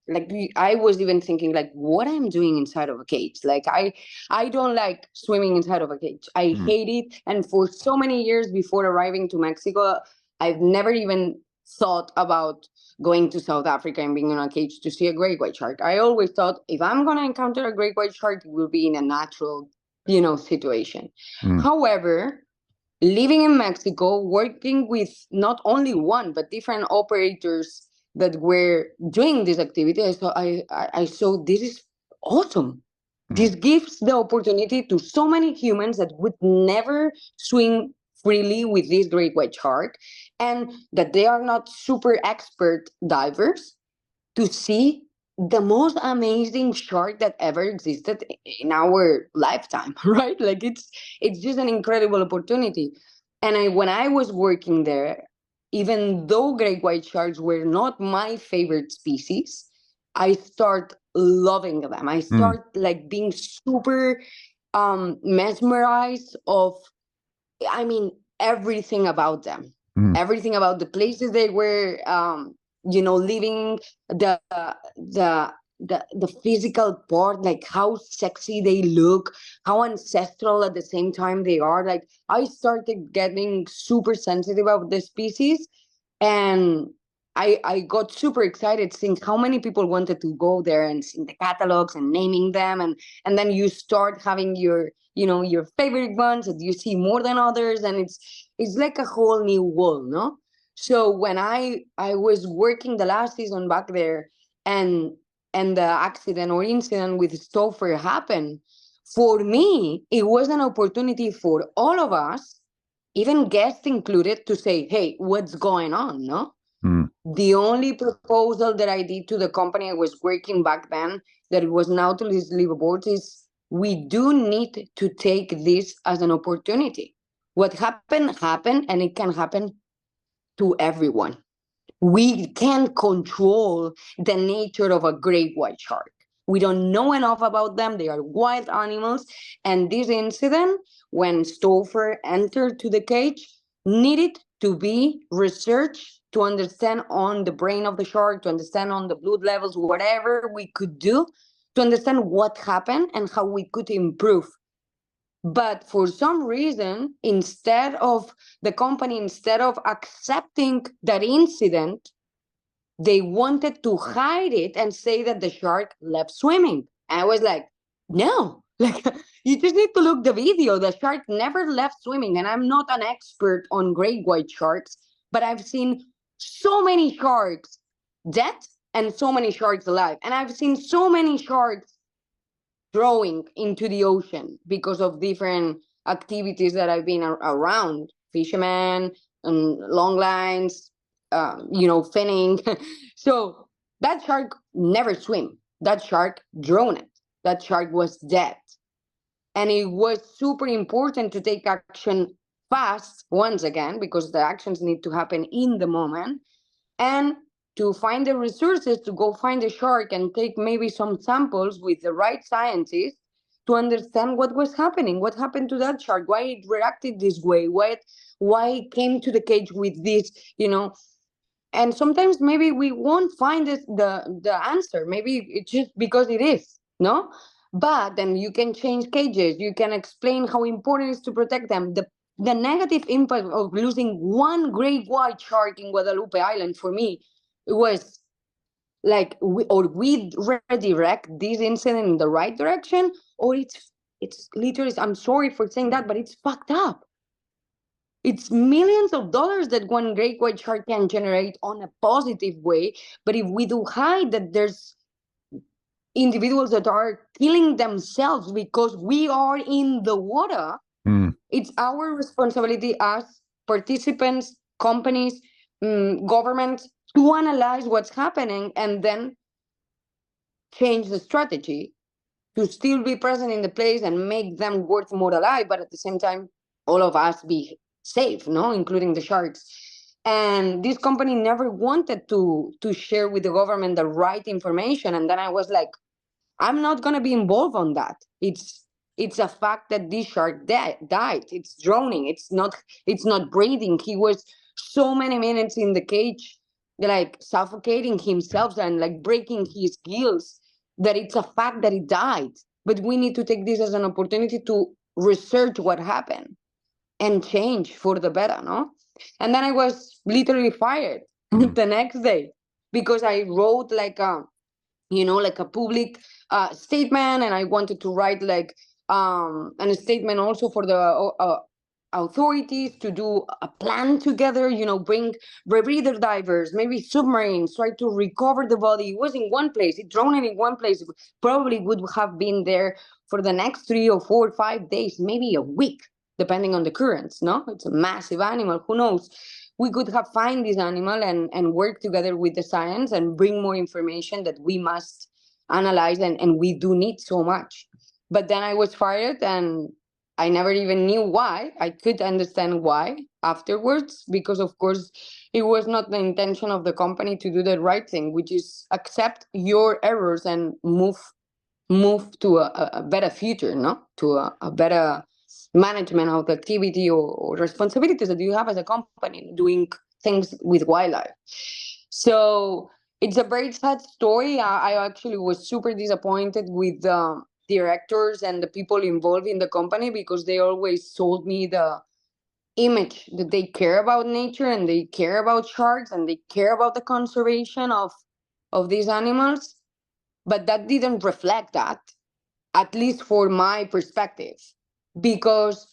I was even thinking like what I'm doing inside of a cage. Like I don't like swimming inside of a cage. I hate it. And for so many years before arriving to Mexico, I've never even thought about going to South Africa and being in a cage to see a great white shark. I always thought if I'm going to encounter a great white shark, it will be in a natural, situation. However, living in Mexico, working with not only one, but different operators that were doing this activity, I saw this is awesome. This gives the opportunity to so many humans that would never swim freely with this great white shark, and that they are not super expert divers, to see the most amazing shark that ever existed in our lifetime, right? Like it's just an incredible opportunity. And when I was working there, even though great white sharks were not my favorite species, I start loving them. I start like being super mesmerized of, I mean, everything about them, everything about the places they were, living, the physical part, like how sexy they look, how ancestral at the same time they are. Like I started getting super sensitive about the species, and I got super excited seeing how many people wanted to go there and seeing the catalogs and naming them, and then you start having your favorite ones that you see more than others, and it's like a whole new world, no? So when I was working the last season back there, and the accident or incident with Stouffer happened, for me it was an opportunity for all of us, even guests included, to say, hey, what's going on, no? The only proposal that I did to the company I was working back then, that it was now to leave aboard, is we do need to take this as an opportunity. What happened, and it can happen to everyone. We can't control the nature of a great white shark. We don't know enough about them. They are wild animals. And this incident, when Stouffer entered to the cage, needed to be researched to understand on the brain of the shark, to understand on the blood levels, whatever we could do to understand what happened and how we could improve. But for some reason, instead of accepting that incident, they wanted to hide it and say that the shark left swimming. And I was like, no, like you just need to look the video. The shark never left swimming. And I'm not an expert on great white sharks, but I've seen so many sharks dead and so many sharks alive. And I've seen so many sharks throwing into the ocean because of different activities that I've been around, fishermen and long lines, finning. So that shark never swam. That shark drowned. That shark was dead. And it was super important to take action fast, once again, because the actions need to happen in the moment, and to find the resources to go find the shark and take maybe some samples with the right scientists to understand what was happening, what happened to that shark, why it reacted this way, why it came to the cage with this, And sometimes maybe we won't find the answer. Maybe it's just because it is, no? But then you can change cages. You can explain how important it is to protect them. The negative impact of losing one great white shark in Guadalupe Island, for me, it was like we redirect this incident in the right direction, or it's literally, I'm sorry for saying that, but it's fucked up. It's millions of dollars that one great white shark can generate on a positive way. But if we do hide that there's individuals that are killing themselves because we are in the water, it's our responsibility as participants, companies, governments, to analyze what's happening and then change the strategy to still be present in the place and make them worth more alive, but at the same time, all of us be safe, no, including the sharks. And this company never wanted to share with the government the right information. And then I was like, I'm not going to be involved on that. It's a fact that this shark died. It's drowning. It's not breathing. He was so many minutes in the cage like suffocating himself and like breaking his gills, that it's a fact that he died. But we need to take this as an opportunity to research what happened and change for the better, no? And then I was literally fired the next day because I wrote like like a public statement, and I wanted to write like a statement also for the authorities to do a plan together, bring rebreather divers, maybe submarines, try to recover the body. It was in one place, it drowned in one place. It probably would have been there for the next 3 or 4 or 5 days, maybe a week, depending on the currents, no? It's a massive animal, who knows? We could have find this animal and work together with the science and bring more information that we must analyze, and we do need so much. But then I was fired, and I never even knew why. I could understand why afterwards, because of course it was not the intention of the company to do the right thing, which is accept your errors and move to a better future, no? To a better management of the activity or responsibilities that you have as a company doing things with wildlife. So it's a very sad story. I actually was super disappointed with the directors and the people involved in the company, because they always sold me the image that they care about nature and they care about sharks and they care about the conservation of these animals. But that didn't reflect that, at least for my perspective, because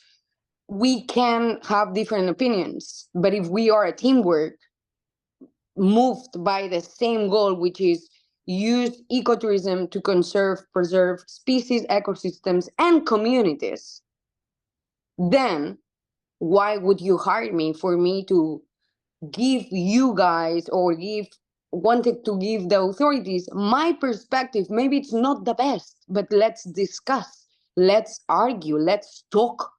we can have different opinions, but if we are a teamwork moved by the same goal, which is use ecotourism to preserve species, ecosystems, and communities, then why would you hire me for me to give you guys or wanted to give the authorities my perspective? Maybe it's not the best, but let's discuss, let's argue, let's talk.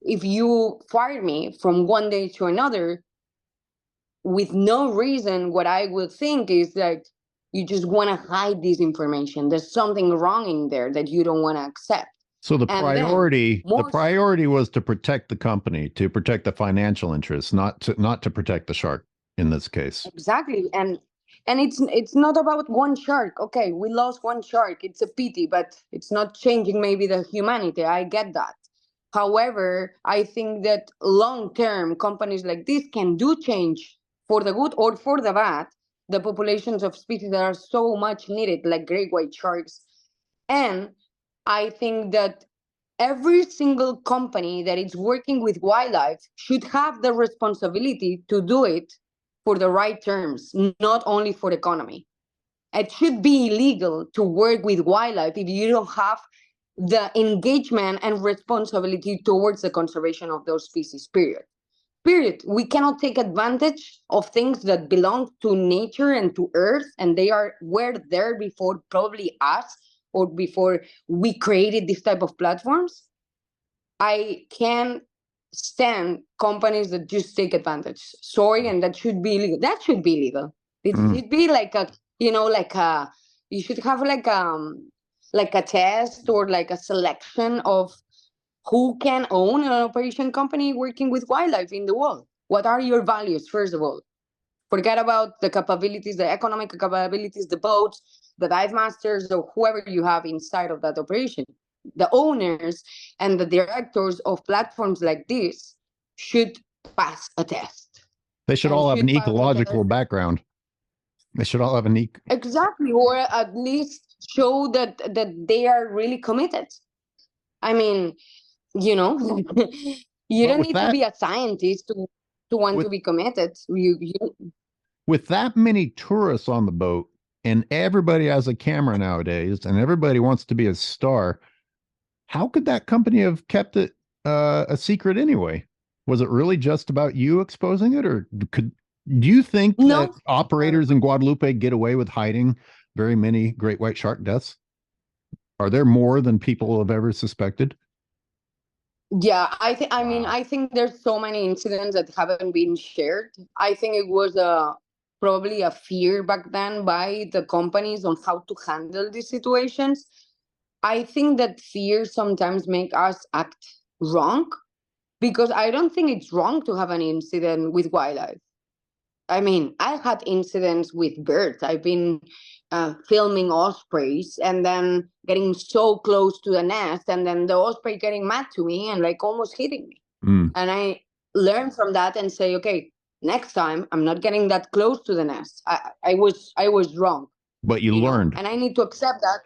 If you fire me from one day to another with no reason, what I would think is that you just want to hide this information. There's something wrong in there that you don't want to accept. So the priority was to protect the company, to protect the financial interests, not to protect the shark in this case. Exactly. And it's not about one shark. Okay, we lost one shark. It's a pity, but it's not changing maybe the humanity. I get that. However, I think that long-term companies like this can do change for the good or for the bad the populations of species that are so much needed, like great white sharks. And I think that every single company that is working with wildlife should have the responsibility to do it for the right terms, not only for the economy. It should be illegal to work with wildlife if you don't have the engagement and responsibility towards the conservation of those species, period. We cannot take advantage of things that belong to nature and to earth, and were there before probably us or before we created this type of platforms. I can't stand companies that just take advantage. Sorry, and that should be illegal. That should be illegal. It should be like you should have like a test or like a selection of who can own an operation company working with wildlife in the world. What are your values, first of all? Forget about the capabilities, the economic capabilities, the boats, the dive masters, or whoever you have inside of that operation. The owners and the directors of platforms like this should pass a test. They should all have an ecological background. They should all have exactly, or at least show that they are really committed. I mean, you don't need to be a scientist to want to be committed. With that many tourists on the boat, and everybody has a camera nowadays, and everybody wants to be a star, how could that company have kept it a secret anyway? Was it really just about you exposing it, or do you think that operators in Guadalupe get away with hiding very many great white shark deaths? Are there more than people have ever suspected? Yeah, I think there's so many incidents that haven't been shared. I think it was probably a fear back then by the companies on how to handle these situations. I think that fear sometimes make us act wrong, because I don't think it's wrong to have an incident with wildlife. I mean, I had incidents with birds. I've been filming ospreys and then getting so close to the nest, and then the osprey getting mad to me and like almost hitting me. And I learned from that and say, okay, next time I'm not getting that close to the nest. I was wrong. But you learned. And I need to accept that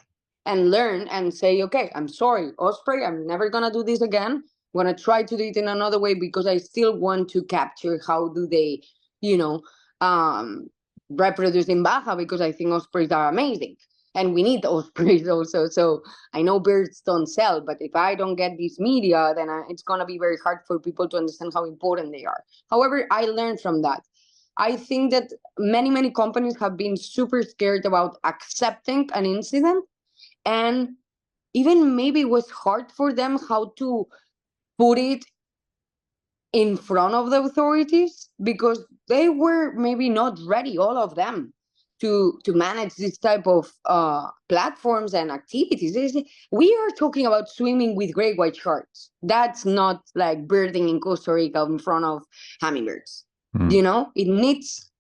and learn and say, okay, I'm sorry, osprey, I'm never gonna do this again. I'm gonna try to do it in another way because I still want to capture how do they, reproduce in Baja, because I think ospreys are amazing. And we need ospreys also. So I know birds don't sell, but if I don't get this media, then it's going to be very hard for people to understand how important they are. However, I learned from that. I think that many companies have been super scared about accepting an incident, and even maybe it was hard for them how to put it in front of the authorities, because they were maybe not ready, all of them, to manage this type of platforms and activities. We are talking about swimming with great white sharks. That's not like birding in Costa Rica in front of hummingbirds. It needs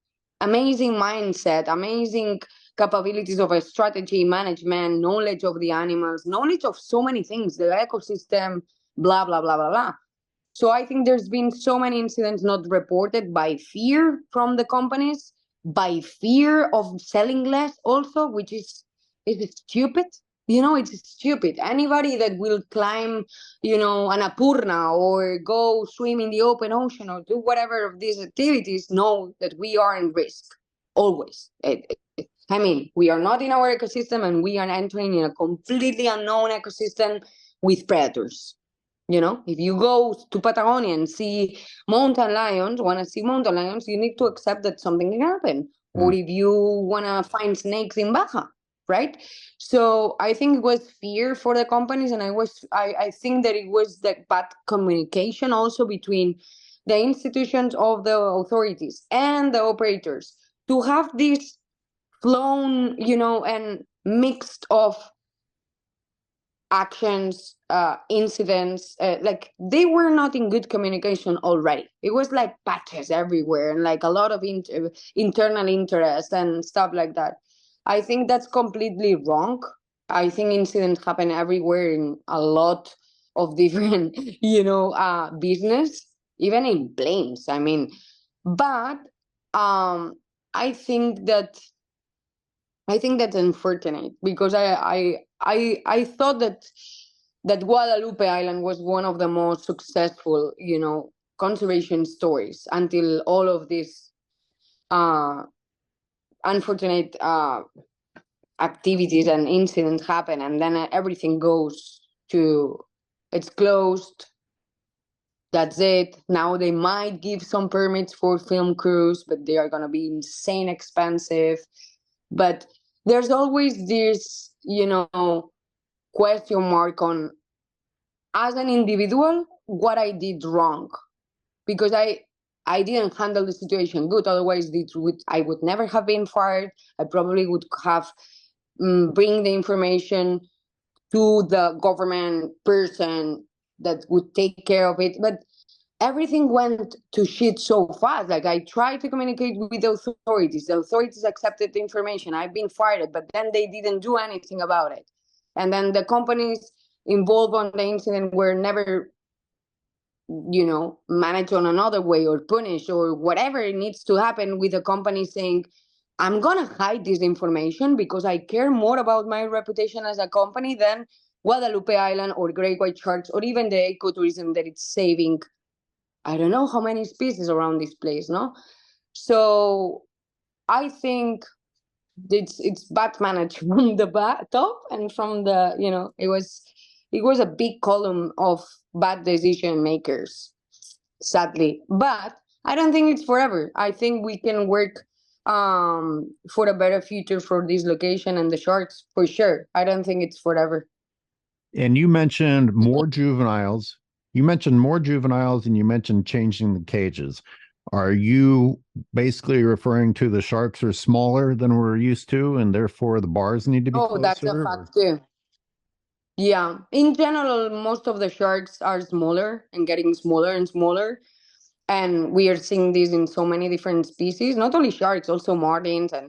amazing mindset, amazing capabilities of a strategy, management, knowledge of the animals, knowledge of so many things, the ecosystem, blah, blah, blah, blah, blah. So I think there's been so many incidents not reported by fear from the companies, by fear of selling less also, which is stupid. It's stupid. Anybody that will climb, an Annapurna or go swim in the open ocean or do whatever of these activities know that we are in risk, always. I mean, we are not in our ecosystem and we are entering in a completely unknown ecosystem with predators. If you go to Patagonia and see mountain lions, you need to accept that something can happen. Or if you want to find snakes in Baja, right? So I think it was fear for the companies, and I think that it was the bad communication also between the institutions of the authorities and the operators to have this flown, and mixed of actions, incidents, like they were not in good communication already. It was like patches everywhere and like a lot of internal interest and stuff like that. I think that's completely wrong. I think incidents happen everywhere in a lot of different, business, even in planes. I mean, but I think that's unfortunate, because I thought that Guadalupe Island was one of the most successful, conservation stories until all of these unfortunate activities and incidents happen, and then everything it's closed. That's it. Now they might give some permits for film crews, but they are going to be insane expensive. But there's always this, question mark on, as an individual, what I did wrong, because I didn't handle the situation good. Otherwise, I would never have been fired. I probably would have bring the information to the government person that would take care of it. But everything went to shit so fast. Like, I tried to communicate with the authorities. The authorities accepted the information. I've been fired, but then they didn't do anything about it. And then the companies involved on the incident were never, managed on another way or punished or whatever it needs to happen, with the company saying, I'm going to hide this information because I care more about my reputation as a company than Guadalupe Island or great white sharks or even the ecotourism that it's saving. I don't know how many species around this place, no? So I think it's bad managed from the top, and from the, it was a big column of bad decision makers, sadly. But I don't think it's forever. I think we can work for a better future for this location and the sharks, for sure. I don't think it's forever. And you mentioned more juveniles. You mentioned more juveniles, and you mentioned changing the cages. Are you basically referring to the sharks are smaller than we're used to, and therefore the bars need to be closer? That's a fact too. Yeah, in general, most of the sharks are smaller and getting smaller and smaller. And we are seeing this in so many different species, not only sharks, also marlins. And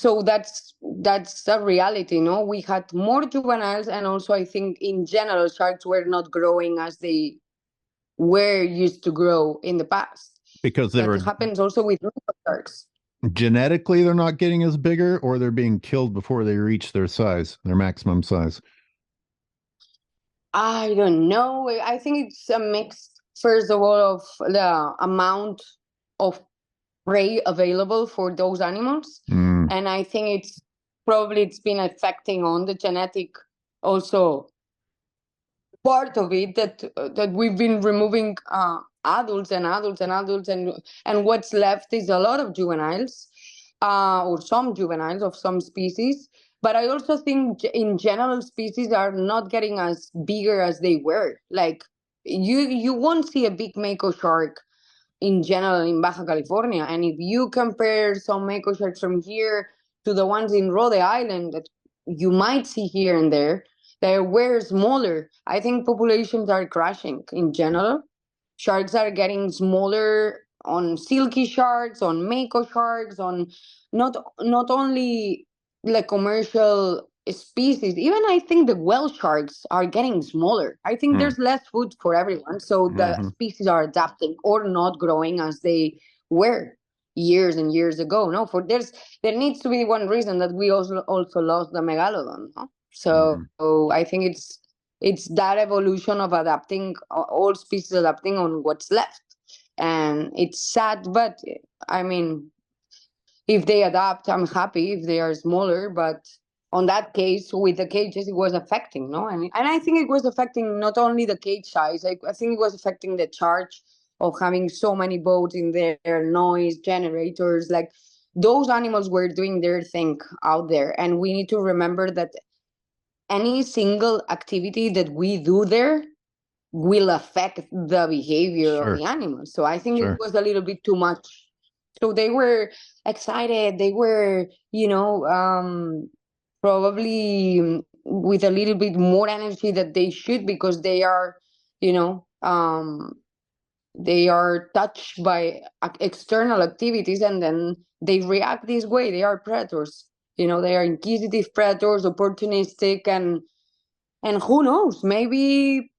so that's a reality, no? We had more juveniles, and also I think in general sharks were not growing as they were used to grow in the past. Because that happens also with sharks. Genetically, they're not getting as bigger, or they're being killed before they reach their size, their maximum size. I don't know. I think it's a mix, first of all, of the amount of prey available for those animals. And I think it's been affecting on the genetic also part of it, that we've been removing adults and what's left is a lot of juveniles, or some juveniles of some species. But I also think in general species are not getting as bigger as they were. Like you won't see a big mako shark in general in Baja California. And if you compare some mako sharks from here to the ones in Rhode Island that you might see here and there, they were smaller. I think populations are crashing in general. Sharks are getting smaller on silky sharks, on mako sharks, on not only like commercial species. Even I think the whale sharks are getting smaller. I think there's less food for everyone, so the species are adapting or not growing as they were years and years ago. No, there needs to be one reason that we also lost the megalodon. No? So I think it's that evolution of adapting, all species adapting on what's left. And it's sad, but I mean, if they adapt, I'm happy. If they are smaller, but on that case, with the cages, it was affecting, no? And I think it was affecting not only the cage size, I think it was affecting the charge of having so many boats in there, noise, generators. Like, those animals were doing their thing out there. And we need to remember that any single activity that we do there will affect the behavior of the animals. So I think it was a little bit too much. So they were excited. They were, probably with a little bit more energy that they should, because they are, they are touched by external activities, and then they react this way. They are predators. They are inquisitive predators, opportunistic, and who knows? Maybe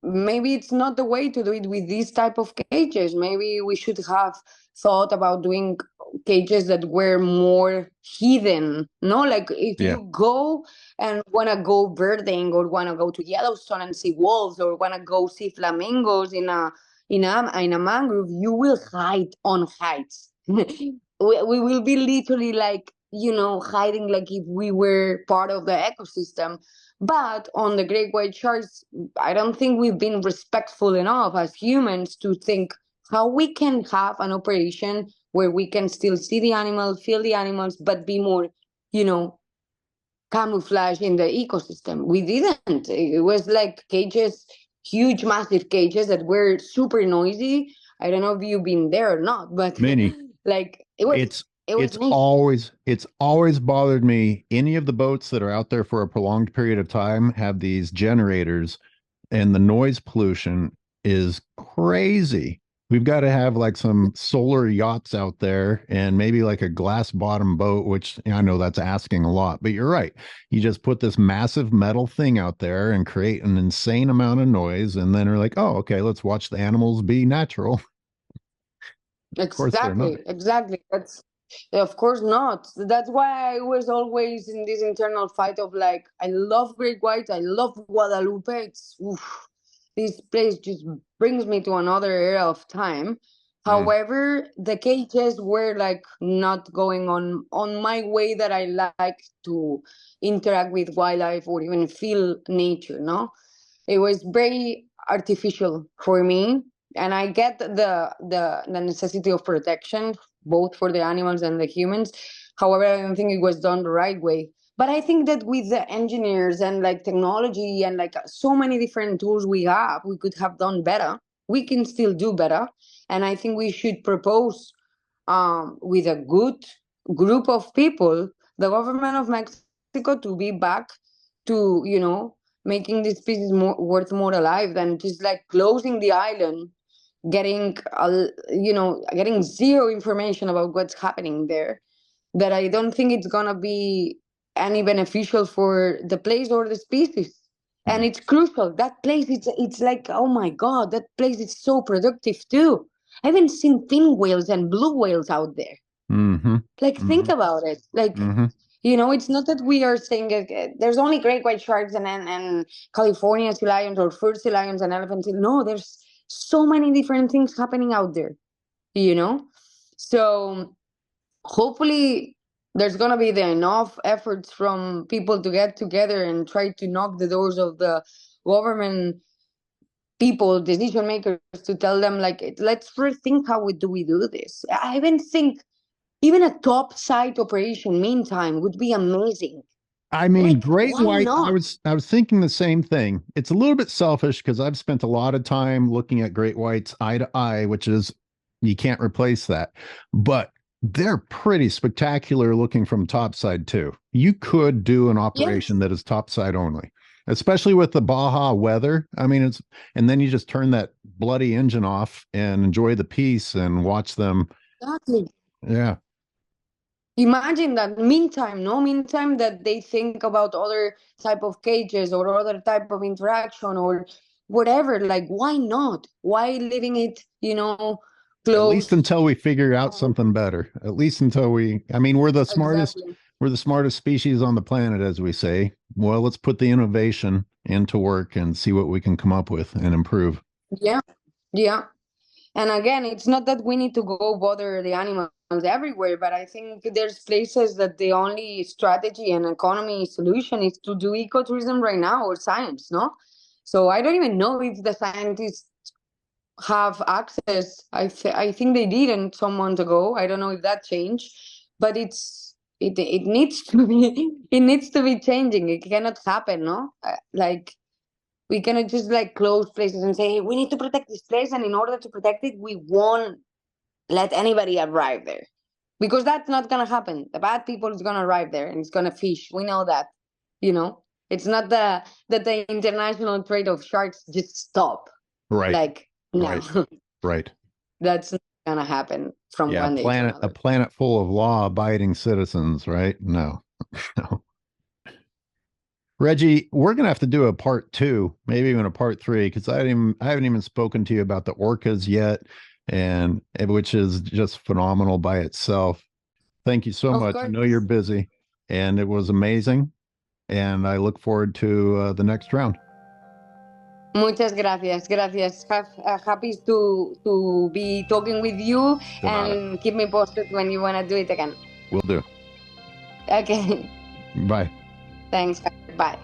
it's not the way to do it with these type of cages. Maybe we should have thought about doing cages that were more hidden. No, like if you go and want to go birding, or want to go to Yellowstone and see wolves, or want to go see flamingos in a mangrove, you will hide on heights. we will be literally like, hiding like if we were part of the ecosystem. But on the great white sharks, I don't think we've been respectful enough as humans to think how we can have an operation where we can still see the animals, feel the animals, but be more, camouflage in the ecosystem. We didn't. It was like cages, huge, massive cages that were super noisy. I don't know if you've been there or not, but many. Like it's always bothered me. Any of the boats that are out there for a prolonged period of time have these generators, and the noise pollution is crazy. We've got to have like some solar yachts out there, and maybe like a glass bottom boat, which I know that's asking a lot, but you're right. You just put this massive metal thing out there and create an insane amount of noise, and then we're like, oh, okay, let's watch the animals be natural. Exactly. That's, of course not. That's why I was always in this internal fight of like, I love great whites, I love Guadalupe. This place just brings me to another era of time. However, the cages were like not going on my way that I like to interact with wildlife or even feel nature. No, it was very artificial for me. And I get the necessity of protection, both for the animals and the humans. However, I don't think it was done the right way. But I think that with the engineers and like technology and like so many different tools we have, we could have done better. We can still do better. And I think we should propose with a good group of people, the government of Mexico, to be back to, making this species worth more alive than just like closing the island getting getting zero information about what's happening there, that I don't think it's gonna be any beneficial for the place or the species. And it's crucial. That place, it's like, oh my God, that place is so productive too. I haven't seen fin whales and blue whales out there. Like, think about it. Like, it's not that we are saying there's only great white sharks and California sea lions or fur sea lions and elephants. No, there's so many different things happening out there, So hopefully there's going to be enough efforts from people to get together and try to knock the doors of the government people, decision makers, to tell them, like, let's rethink how we do this. I even think even a top site operation meantime would be amazing. I mean, like, great white. I was thinking the same thing. It's a little bit selfish because I've spent a lot of time looking at great whites eye to eye, which is, you can't replace that. But they're pretty spectacular looking from topside too. You could do an operation that is topside only, especially with the Baja weather. I mean, and then you just turn that bloody engine off and enjoy the peace and watch them. Exactly. Yeah. Imagine that meantime that they think about other type of cages or other type of interaction or whatever. Like, why not? Why leaving it, closed? At least until we figure out something better. At least until we're the smartest. Exactly. We're the smartest species on the planet, as we say. Well, let's put the innovation into work and see what we can come up with and improve. Yeah. Yeah. And again, it's not that we need to go bother the animals everywhere, but I think there's places that the only strategy and economy solution is to do ecotourism right now, or science, no? So I don't even know if the scientists have access. I think they did, and some months ago. I don't know if that changed, but it needs to be changing. It cannot happen, no? We cannot just close places and say, hey, we need to protect this place, and in order to protect it, we won't let anybody arrive there, because that's not gonna happen. The bad people is gonna arrive there and it's gonna fish. We know that, It's not that the international trade of sharks just stop. Right. No. Right. That's not gonna happen from one day to another. A planet full of law-abiding citizens, right? No. No. Regi, we're going to have to do a part 2, maybe even a part 3, because I haven't even spoken to you about the orcas yet, and which is just phenomenal by itself. Thank you so much. I know you're busy, and it was amazing, and I look forward to the next round. Muchas gracias. Happy to be talking with you, and keep me posted when you want to do it again. Will do. Okay. Bye. Thanks. Bye.